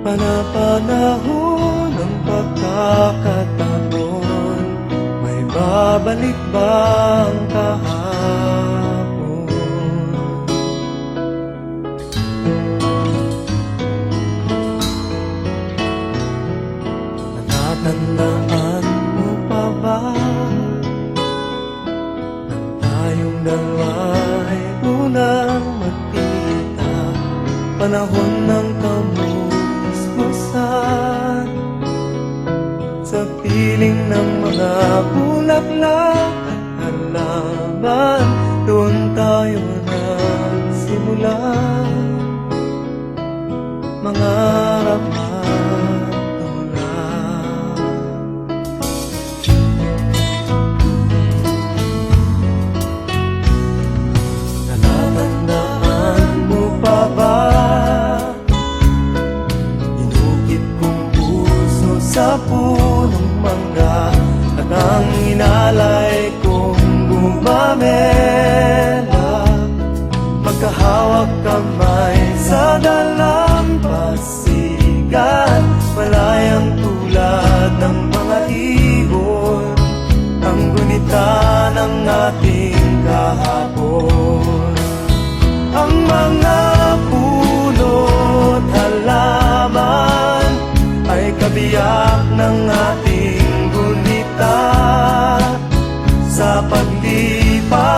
Panapanahon ng pagkakataon, may babalik bang kahapon? Natatandaan mo pa ba nang tayong dalawa'y unang magkita? Panahon ng kamusmusan, sa piling ng mga bulaklak at halaman, doon tayo nagsimula mangarap magtulak. Natatandaan mo pa ba sa punong mangga at ang inalay ko